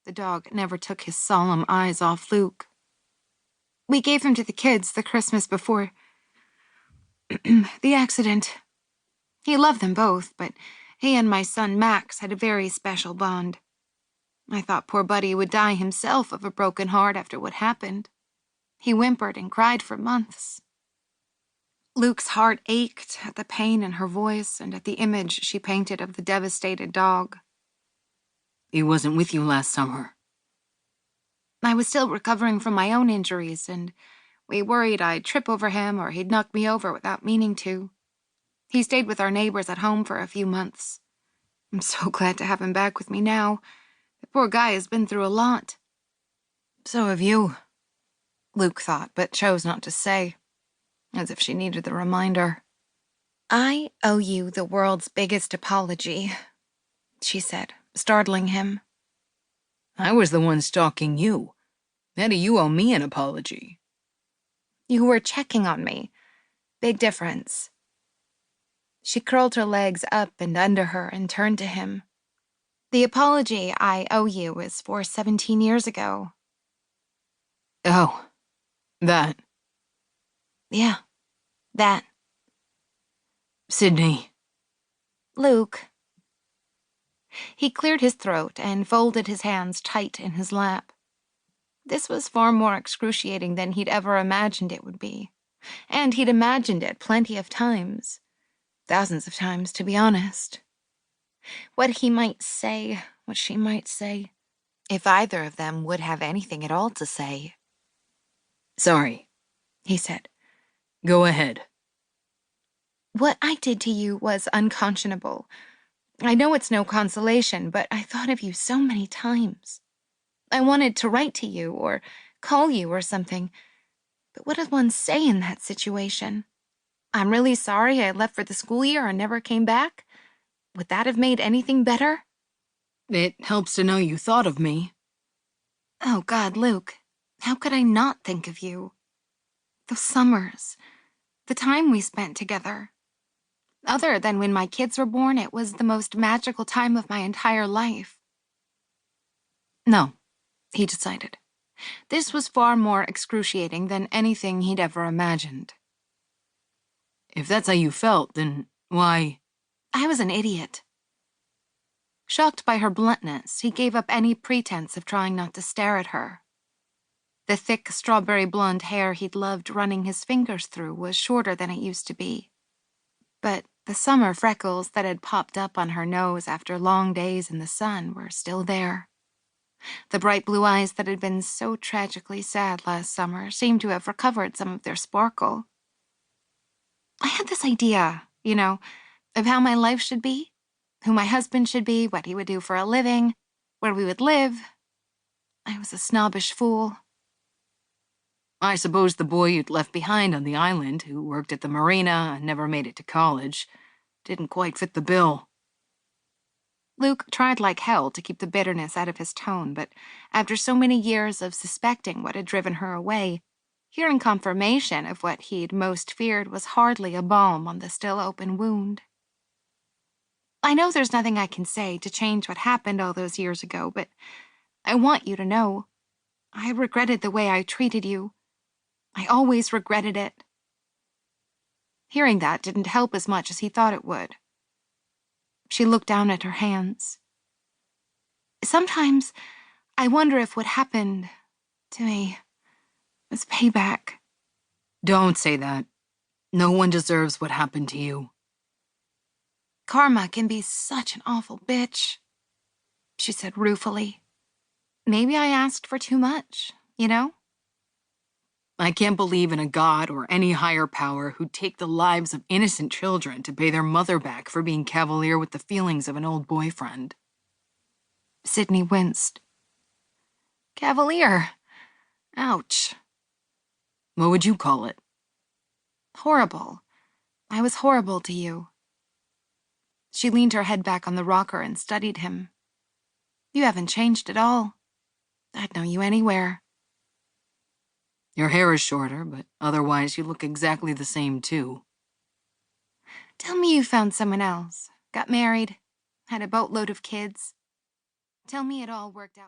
The dog never took his solemn eyes off Luke. We gave him to the kids the Christmas before the accident. He loved them both, but he and my son Max had a very special bond. I thought poor Buddy would die himself of a broken heart after what happened. He whimpered and cried for months. Luke's heart ached at the pain in her voice and at the image she painted of the devastated dog. He wasn't with you last summer. I was still recovering from my own injuries, and we worried I'd trip over him or he'd knock me over without meaning to. He stayed with our neighbors at home for a few months. I'm so glad to have him back with me now. The poor guy has been through a lot. So have you, Luke thought, but chose not to say, as if she needed the reminder. I owe you the world's biggest apology, she said, startling him. I was the one stalking you. How do you owe me an apology? You were checking on me. Big difference. She curled her legs up and under her and turned to him. The apology I owe you is for 17 years ago. Oh, that. Yeah, that. Sydney. Luke. He cleared his throat and folded his hands tight in his lap. This was far more excruciating than he'd ever imagined it would be. And he'd imagined it plenty of times. Thousands of times, to be honest. What he might say, what she might say, if either of them would have anything at all to say. Sorry, he said. Go ahead. What I did to you was unconscionable. I know it's no consolation, but I thought of you so many times. I wanted to write to you or call you or something. But what does one say in that situation? I'm really sorry I left for the school year and never came back? Would that have made anything better? It helps to know you thought of me. Oh, God, Luke, how could I not think of you? Those summers, the time we spent together. Other than when my kids were born, it was the most magical time of my entire life. No, he decided. This was far more excruciating than anything he'd ever imagined. If that's how you felt, then why? I was an idiot. Shocked by her bluntness, he gave up any pretense of trying not to stare at her. The thick strawberry blonde hair he'd loved running his fingers through was shorter than it used to be. But the summer freckles that had popped up on her nose after long days in the sun were still there. The bright blue eyes that had been so tragically sad last summer seemed to have recovered some of their sparkle. I had this idea, of how my life should be, who my husband should be, what he would do for a living, where we would live. I was a snobbish fool. I suppose the boy you'd left behind on the island, who worked at the Marina and never made it to college, didn't quite fit the bill. Luke tried like hell to keep the bitterness out of his tone, but after so many years of suspecting what had driven her away, hearing confirmation of what he'd most feared was hardly a balm on the still open wound. I know there's nothing I can say to change what happened all those years ago, but I want you to know. I regretted the way I treated you. I always regretted it. Hearing that didn't help as much as he thought it would. She looked down at her hands. Sometimes I wonder if what happened to me was payback. Don't say that. No one deserves what happened to you. Karma can be such an awful bitch, she said ruefully. Maybe I asked for too much, I can't believe in a god or any higher power who'd take the lives of innocent children to pay their mother back for being cavalier with the feelings of an old boyfriend. Sydney winced. Cavalier? Ouch. What would you call it? Horrible. I was horrible to you. She leaned her head back on the rocker and studied him. You haven't changed at all. I'd know you anywhere. Your hair is shorter, but otherwise you look exactly the same, too. Tell me you found someone else, got married, had a boatload of kids. Tell me it all worked out well.